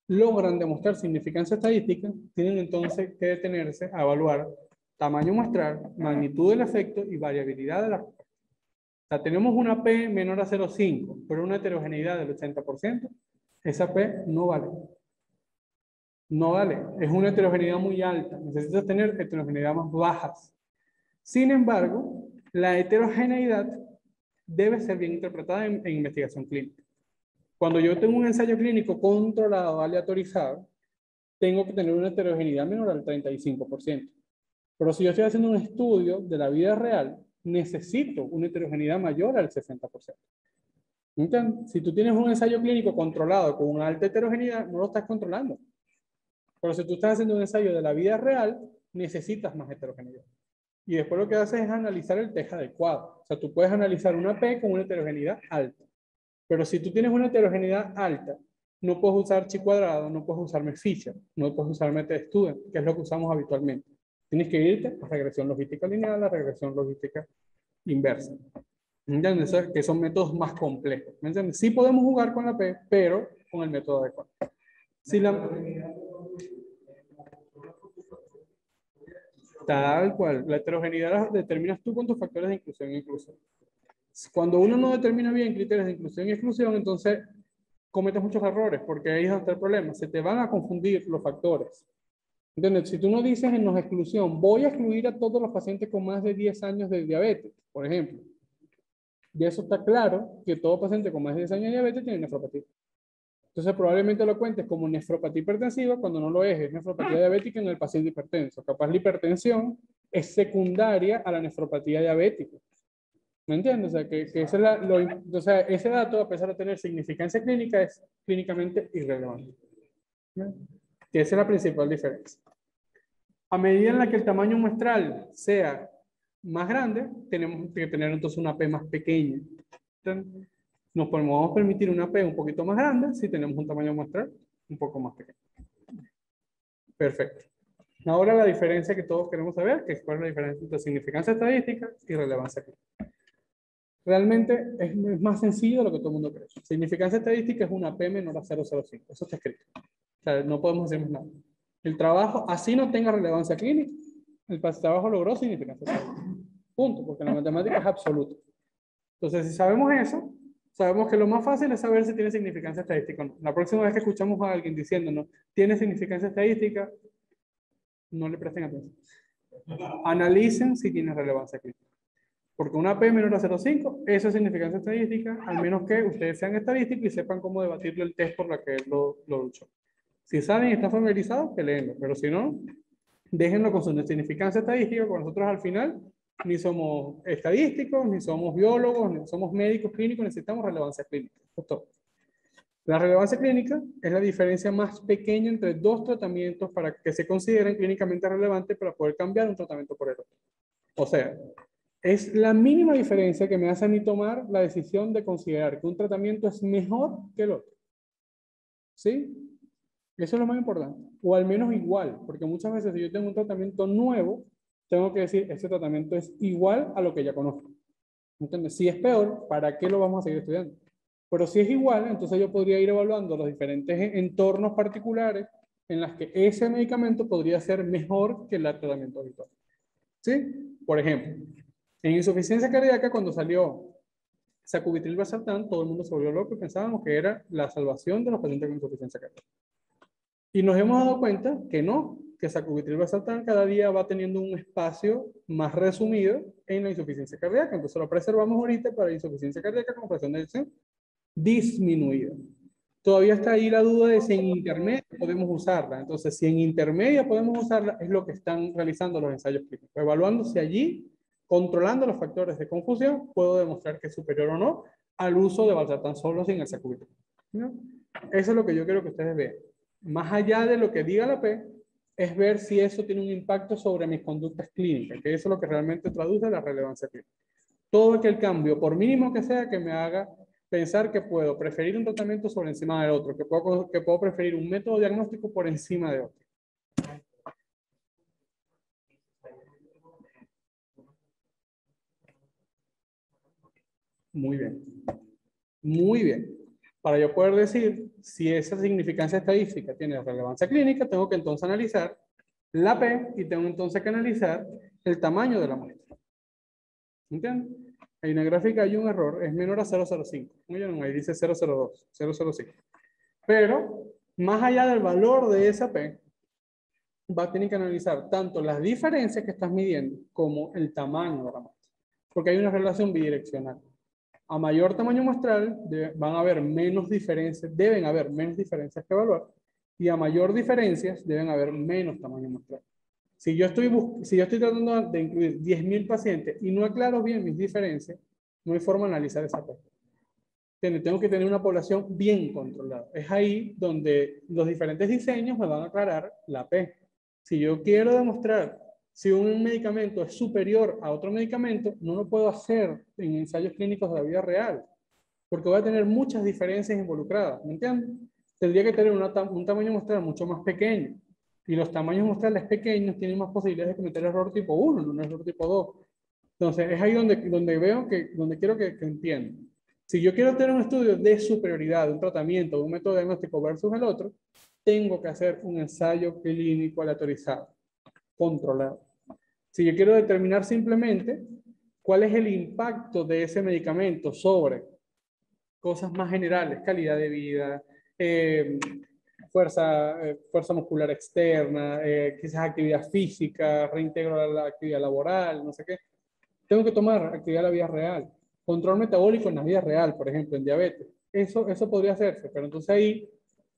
logran demostrar significancia estadística, tienen entonces que detenerse a evaluar tamaño muestral, magnitud del efecto y variabilidad de la respuesta. O sea, tenemos una P menor a 0,5, pero una heterogeneidad del 80%, esa P no vale. No vale, es una heterogeneidad muy alta. Necesitas tener heterogeneidad más bajas. Sin embargo, la heterogeneidad debe ser bien interpretada en investigación clínica. Cuando yo tengo un ensayo clínico controlado, aleatorizado, tengo que tener una heterogeneidad menor al 35%. Pero si yo estoy haciendo un estudio de la vida real, necesito una heterogeneidad mayor al 60%. ¿Entiendes? Si tú tienes un ensayo clínico controlado con una alta heterogeneidad, no lo estás controlando. Pero si tú estás haciendo un ensayo de la vida real, necesitas más heterogeneidad. Y después lo que haces es analizar el test adecuado. O sea, tú puedes analizar una P con una heterogeneidad alta. Pero si tú tienes una heterogeneidad alta, no puedes usar chi cuadrado, no puedes usar Fisher, no puedes usar MetaStudent, que es lo que usamos habitualmente. Tienes que irte a regresión logística lineal, a regresión logística inversa. ¿Me entiendes? Que son métodos más complejos. ¿Me entiendes? Sí podemos jugar con la P, pero con el método adecuado. Si la... Tal cual. La heterogeneidad la determinas tú con tus factores de inclusión e inclusión. Cuando uno no determina bien criterios de inclusión y exclusión, entonces cometes muchos errores, porque ahí es donde está el problema. Se te van a confundir los factores. ¿Entiendes? Si tú no dices en los exclusión, voy a excluir a todos los pacientes con más de 10 años de diabetes, por ejemplo. Y eso está claro que todo paciente con más de 10 años de diabetes tiene nefropatía. Entonces probablemente lo cuentes como nefropatía hipertensiva cuando no lo es nefropatía diabética en el paciente hipertenso. Capaz la hipertensión es secundaria a la nefropatía diabética. ¿Me entiendes? O sea, que ese, o sea, ese dato, a pesar de tener significancia clínica, es clínicamente irrelevante. ¿No? Que esa es la principal diferencia. A medida en la que el tamaño muestral sea más grande, tenemos que tener entonces una P más pequeña. Entonces, nos podemos permitir una P un poquito más grande si tenemos un tamaño muestral un poco más pequeño. Perfecto. Ahora la diferencia que todos queremos saber, que es cuál es la diferencia entre significancia estadística y relevancia clínica. Realmente es más sencillo de lo que todo el mundo cree. Significancia estadística es una P menor a 0,05. Eso está escrito. O sea, no podemos decir más nada. El trabajo, así no tenga relevancia clínica, el trabajo logró significancia estadística. Punto, porque la matemática es absoluta. Entonces, si sabemos eso, sabemos que lo más fácil es saber si tiene significancia estadística o no. La próxima vez que escuchamos a alguien diciéndonos, ¿tiene significancia estadística? No le presten atención. Analicen si tiene relevancia clínica. Porque una P menor a 0,5, eso es significancia estadística, al menos que ustedes sean estadísticos y sepan cómo debatirle el test por la que lo luchó. Si saben y están familiarizados, peleenlo, pero si no, déjenlo con su significancia estadística, porque nosotros al final ni somos estadísticos, ni somos biólogos, ni somos médicos clínicos, necesitamos relevancia clínica. Esto. La relevancia clínica es la diferencia más pequeña entre dos tratamientos para que se consideren clínicamente relevantes para poder cambiar un tratamiento por el otro. O sea, es la mínima diferencia que me hace a mí tomar la decisión de considerar que un tratamiento es mejor que el otro. ¿Sí? Eso es lo más importante. O al menos igual, porque muchas veces si yo tengo un tratamiento nuevo, tengo que decir, este tratamiento es igual a lo que ya conozco. ¿Entiendes? Si es peor, ¿para qué lo vamos a seguir estudiando? Pero si es igual, entonces yo podría ir evaluando los diferentes entornos particulares en las que ese medicamento podría ser mejor que el tratamiento habitual. ¿Sí? Por ejemplo, en insuficiencia cardíaca, cuando salió sacubitril/valsartán, todo el mundo se volvió loco y pensábamos que era la salvación de los pacientes con insuficiencia cardíaca. Y nos hemos dado cuenta que no, que sacubitril/valsartán cada día va teniendo un espacio más resumido en la insuficiencia cardíaca. Entonces lo preservamos ahorita para la insuficiencia cardíaca con fracción de eyección disminuida. Todavía está ahí la duda de si en intermedia podemos usarla. Entonces, si en intermedia podemos usarla, es lo que están realizando los ensayos clínicos. Evaluando si allí, controlando los factores de confusión, puedo demostrar que es superior o no al uso de valsartán solo sin el sacubitril. ¿No? Eso es lo que yo quiero que ustedes vean. Más allá de lo que diga la P, es ver si eso tiene un impacto sobre mis conductas clínicas, que eso es lo que realmente traduce la relevancia clínica. Todo aquel cambio, por mínimo que sea, que me haga pensar que puedo preferir un tratamiento sobre encima del otro, que puedo preferir un método diagnóstico por encima de otro. Muy bien. Muy bien. Para yo poder decir si esa significancia estadística tiene relevancia clínica, tengo que entonces analizar la P y tengo entonces que analizar el tamaño de la muestra. ¿Entienden? En una gráfica hay un error, es menor a 0,05. Ahí dice 0,02, 0,05. Pero, más allá del valor de esa P, va a tener que analizar tanto las diferencias que estás midiendo como el tamaño de la muestra. Porque hay una relación bidireccional. A mayor tamaño muestral, van a haber menos diferencias, deben haber menos diferencias que evaluar. Y a mayor diferencias, deben haber menos tamaño muestral. Si yo estoy tratando de incluir 10.000 pacientes y no aclaro bien mis diferencias, no hay forma de analizar esa P. Tengo que tener una población bien controlada. Es ahí donde los diferentes diseños me van a aclarar la P. Si yo quiero demostrar si un medicamento es superior a otro medicamento, no lo puedo hacer en ensayos clínicos de la vida real, porque voy a tener muchas diferencias involucradas, ¿me entienden? Tendría que tener un tamaño muestral mucho más pequeño, y los tamaños muestrales pequeños tienen más posibilidades de cometer error tipo 1, no error tipo 2. Entonces, es ahí donde quiero que entiendan. Si yo quiero tener un estudio de superioridad de un tratamiento, de un método diagnóstico versus el otro, tengo que hacer un ensayo clínico aleatorizado, controlado. Si yo quiero determinar simplemente cuál es el impacto de ese medicamento sobre cosas más generales, calidad de vida, fuerza muscular externa, quizás actividad física, reintegro a la actividad laboral, no sé qué. Tengo que tomar actividad en la vida real. Control metabólico en la vida real, por ejemplo, en diabetes. Eso podría hacerse, pero entonces ahí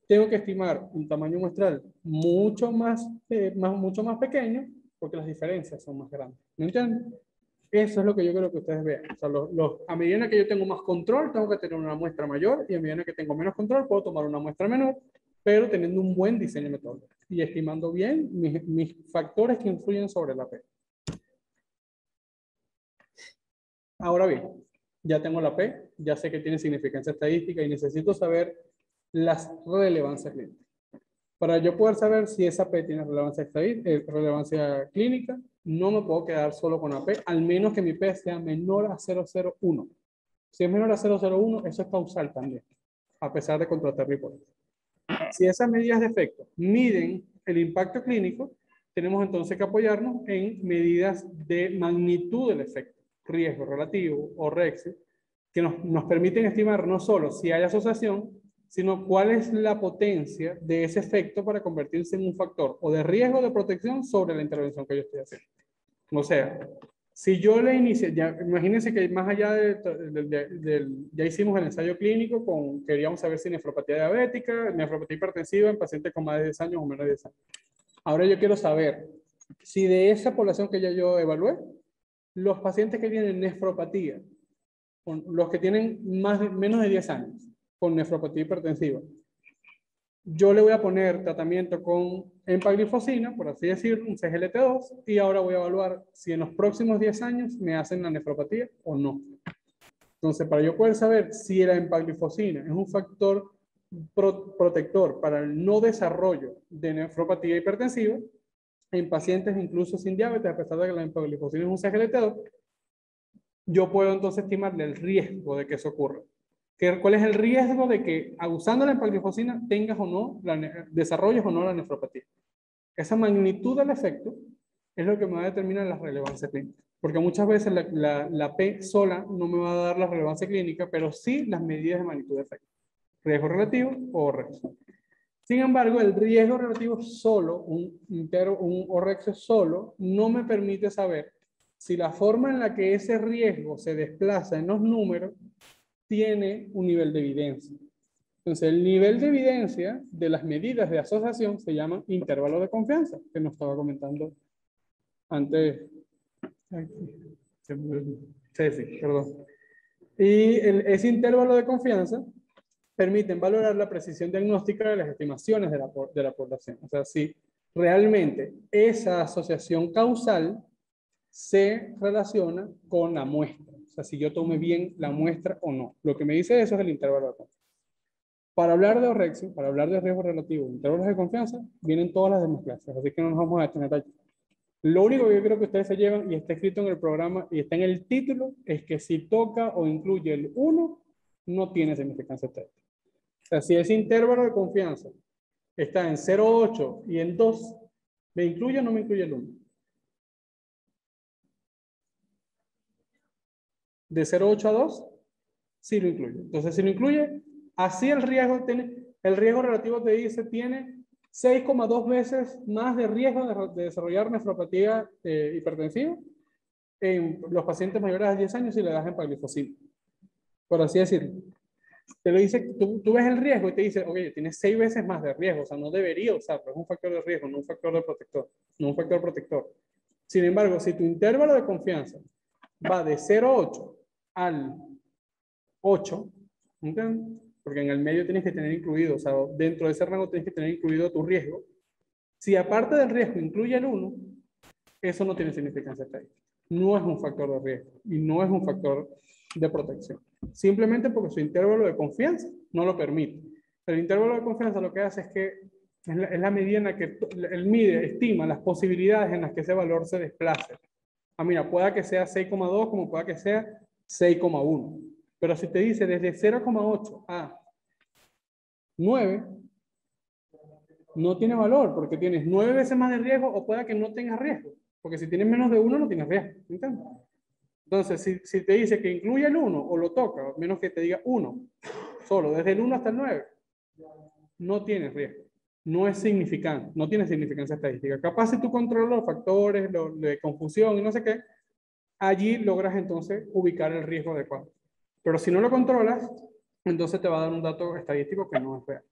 tengo que estimar un tamaño muestral mucho más pequeño, porque las diferencias son más grandes. ¿Me entienden? Eso es lo que yo quiero que ustedes vean. O sea, a medida que yo tengo más control, tengo que tener una muestra mayor, y a medida que tengo menos control, puedo tomar una muestra menor, pero teniendo un buen diseño metodológico y estimando bien mis factores que influyen sobre la P. Ahora bien, ya tengo la P, ya sé que tiene significancia estadística y necesito saber las relevancias clínicas. Para yo poder saber si esa P tiene relevancia clínica, no me puedo quedar solo con la P, al menos que mi P sea menor a 0,01. Si es menor a 0,01, eso es causal también, a pesar de contratar mi hipótesis. Si esas medidas de efecto miden el impacto clínico, tenemos entonces que apoyarnos en medidas de magnitud del efecto, riesgo relativo o REX, que nos permiten estimar no solo si hay asociación, sino cuál es la potencia de ese efecto para convertirse en un factor o de riesgo de protección sobre la intervención que yo estoy haciendo. O sea, si yo le inicie, imagínense que más allá ya hicimos el ensayo clínico, queríamos saber si nefropatía diabética, nefropatía hipertensiva en pacientes con más de 10 años o menos de 10 años. Ahora yo quiero saber si de esa población que ya yo evalué, los pacientes que tienen nefropatía, los que tienen menos de 10 años, con nefropatía hipertensiva, yo le voy a poner tratamiento con empaglifosina, por así decirlo, un CGLT2, y ahora voy a evaluar si en los próximos 10 años me hacen la nefropatía o no. Entonces, para yo poder saber si la empaglifosina es un factor protector para el no desarrollo de nefropatía hipertensiva, en pacientes incluso sin diabetes, a pesar de que la empaglifosina es un CGLT2, yo puedo entonces estimarle el riesgo de que eso ocurra. ¿Cuál es el riesgo de que, usando la empaglifosina, tengas o no, desarrolles o no la nefropatía? Esa magnitud del efecto es lo que me va a determinar la relevancia clínica. Porque muchas veces la P sola no me va a dar la relevancia clínica, pero sí las medidas de magnitud de efecto. Riesgo relativo o REX. Sin embargo, el riesgo relativo solo, un OREX solo, no me permite saber si la forma en la que ese riesgo se desplaza en los números tiene un nivel de evidencia. Entonces, el nivel de evidencia de las medidas de asociación se llama intervalo de confianza, que nos estaba comentando antes. Sí, perdón. Y ese intervalo de confianza permiten valorar la precisión diagnóstica de las estimaciones de la población. O sea, si realmente esa asociación causal se relaciona con la muestra. O sea, si yo tomé bien la muestra o no. Lo que me dice eso es el intervalo de confianza. Para hablar de orexia, para hablar de riesgo relativo, intervalos de confianza, vienen todas las demás clases, así que no nos vamos a detener allí. Lo único que yo creo que ustedes se llevan, y está escrito en el programa, y está en el título, es que si toca o incluye el 1, no tiene significancia estadística. O sea, si ese intervalo de confianza está en 0,8 y en 2, ¿me incluye o no me incluye el 1? De 0,8 a 2, sí lo incluye. Entonces, si lo incluye, así el riesgo relativo te dice, tiene 6,2 veces más de riesgo de desarrollar nefropatía hipertensiva en los pacientes mayores de 10 años si le das empaglifosina, por así decirlo. Te lo dice, tú ves el riesgo y te dice, oye, tienes 6 veces más de riesgo, o sea, no debería usarlo, es un factor de riesgo, no un factor de protector, no un factor protector. Sin embargo, si tu intervalo de confianza va de 0,8 al 8, ¿entiendes? Porque en el medio tienes que tener incluido, o sea, dentro de ese rango tienes que tener incluido tu riesgo. Si aparte del riesgo incluye el 1, eso no tiene significancia estadística. No es un factor de riesgo y no es un factor de protección. Simplemente porque su intervalo de confianza no lo permite. El intervalo de confianza lo que hace es que es la medida en la que él mide, estima las posibilidades en las que ese valor se desplace. Ah, mira, pueda que sea 6,2 como pueda que sea 6,1. Pero si te dice desde 0,8 a 9, no tiene valor porque tienes 9 veces más de riesgo o pueda que no tengas riesgo. Porque si tienes menos de 1 no tienes riesgo. ¿Entiendes? Entonces, si te dice que incluye el 1 o lo toca, menos que te diga 1, solo desde el 1 hasta el 9, no tienes riesgo. No es significante, no tiene significancia estadística. Capaz si tú controlas los factores de confusión y no sé qué, allí logras entonces ubicar el riesgo adecuado. Pero si no lo controlas, entonces te va a dar un dato estadístico que no es real.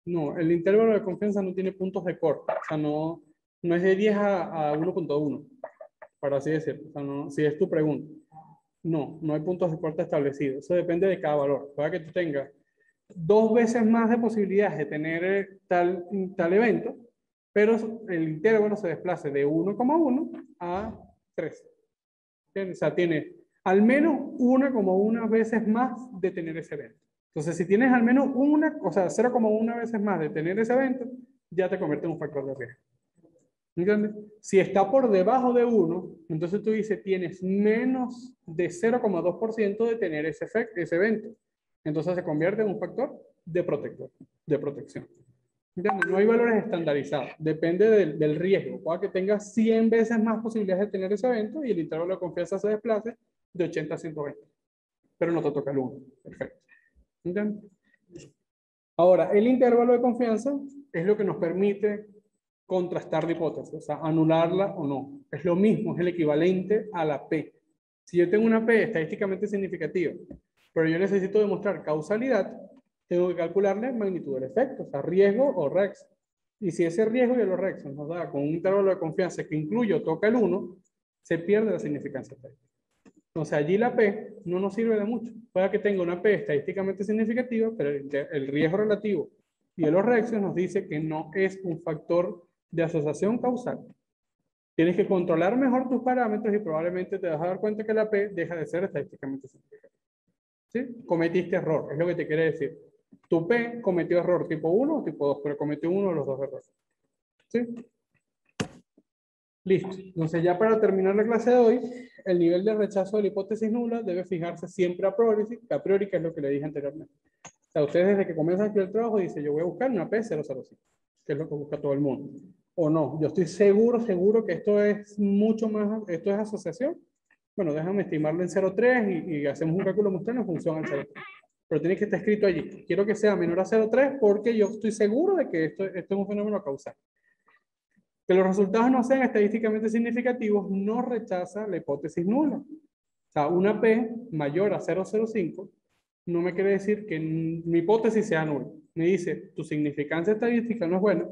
No, el intervalo de confianza no tiene puntos de corte. O sea, no es de 10 a 1,1, para así decirlo. O sea, no, si es tu pregunta. No hay puntos de corte establecidos. Eso depende de cada valor. Puede que tú tengas 2 veces más de posibilidades de tener tal evento, pero el intervalo se desplace de 1,1 a 3. O sea, tiene al menos 1,1 veces más de tener ese evento. Entonces, si tienes al menos o sea, 0,1 veces más de tener ese evento, ya te convierte en un factor de riesgo. ¿Entiendes? Si está por debajo de 1, entonces tú dices, tienes menos de 0,2% de tener ese evento. Entonces se convierte en un factor de protección. ¿Entiendes? No hay valores estandarizados. Depende del riesgo. Puede que tengas 100 veces más posibilidades de tener ese evento y el intervalo de confianza se desplace de 80 a 120. Pero no te toca el 1. Perfecto. ¿Entiendes? Ahora, el intervalo de confianza es lo que nos permite contrastar la hipótesis, o sea, anularla o no. Es lo mismo, es el equivalente a la P. Si yo tengo una P estadísticamente significativa, pero yo necesito demostrar causalidad, tengo que calcularle magnitud del efecto, o sea, riesgo o REX. Y si ese riesgo y el REX nos da con un intervalo de confianza que incluye o toca el 1, se pierde la significancia estadística. Entonces allí la P no nos sirve de mucho. Puede que tenga una P estadísticamente significativa, pero el riesgo relativo y el REX nos dice que no es un factor de asociación causal. Tienes que controlar mejor tus parámetros y probablemente te vas a dar cuenta que la P deja de ser estadísticamente significativa. ¿Sí? Cometiste error, es lo que te quiere decir. Tu P cometió error tipo 1 o tipo 2, pero cometió uno de los dos errores. ¿Sí? Listo. Entonces ya para terminar la clase de hoy, el nivel de rechazo de la hipótesis nula debe fijarse siempre a priori, que es lo que le dije anteriormente. O sea, ustedes desde que comienzan aquí el trabajo dicen, yo voy a buscar una P005, que es lo que busca todo el mundo. O no, yo estoy seguro que esto es mucho más, esto es asociación. Bueno, déjame estimarlo en 0,3 y hacemos un cálculo mostrando en función al 0,3. Pero tiene que estar escrito allí. Quiero que sea menor a 0,3 porque yo estoy seguro de que esto es un fenómeno causal. Que los resultados no sean estadísticamente significativos no rechaza la hipótesis nula. O sea, una P mayor a 0,05 no me quiere decir que mi hipótesis sea nula. Me dice, tu significancia estadística no es buena,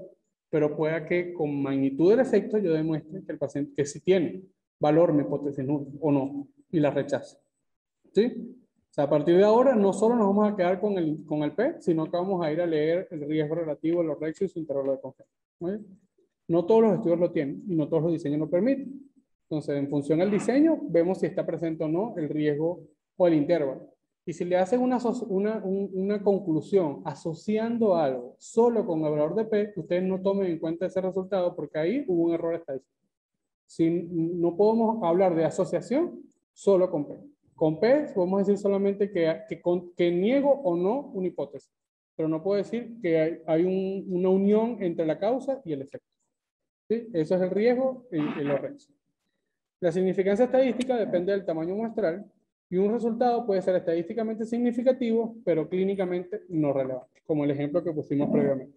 pero pueda que con magnitud del efecto yo demuestre que el paciente que sí tiene valor mi hipótesis nula o no, y la rechaza. ¿Sí? O sea, a partir de ahora no solo nos vamos a quedar con el P, sino que vamos a ir a leer el riesgo relativo, los REX y su intervalo de confianza. ¿Muy bien? No todos los estudios lo tienen y no todos los diseños lo permiten. Entonces, en función al diseño, vemos si está presente o no el riesgo o el intervalo. Y si le hacen una conclusión asociando algo solo con el valor de P, ustedes no tomen en cuenta ese resultado porque ahí hubo un error estadístico. Si no podemos hablar de asociación solo con P. Con P podemos decir solamente que niego o no una hipótesis, pero no puedo decir que hay una unión entre la causa y el efecto. ¿Sí? Eso es el riesgo y los REX. La significancia estadística depende del tamaño muestral y un resultado puede ser estadísticamente significativo, pero clínicamente no relevante, como el ejemplo que pusimos previamente.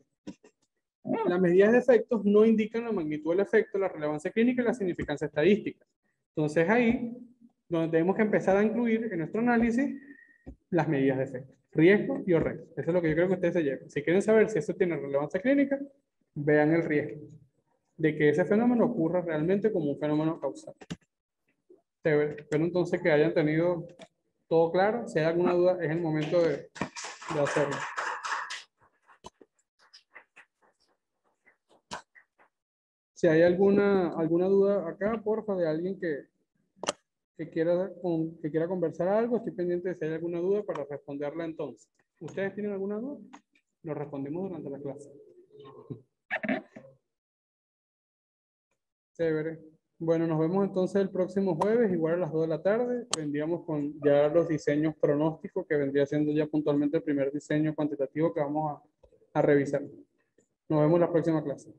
Las medidas de efectos no indican la magnitud del efecto, la relevancia clínica y la significancia estadística. Entonces ahí, donde tenemos que empezar a incluir en nuestro análisis las medidas de efecto, riesgo y ORREX. Eso es lo que yo creo que ustedes se llevan. Si quieren saber si eso tiene relevancia clínica, vean el riesgo de que ese fenómeno ocurra realmente como un fenómeno causal. Espero entonces que hayan tenido todo claro. Si hay alguna duda, es el momento de hacerlo. Si hay alguna duda acá, porfa, de alguien que quiera conversar algo, estoy pendiente de si hay alguna duda para responderla entonces. ¿Ustedes tienen alguna duda? Lo respondimos durante la clase. Chévere. Bueno, nos vemos entonces el próximo jueves, igual a las 2 de la tarde. Vendríamos con ya los diseños pronósticos, que vendría siendo ya puntualmente el primer diseño cuantitativo que vamos a revisar. Nos vemos en la próxima clase.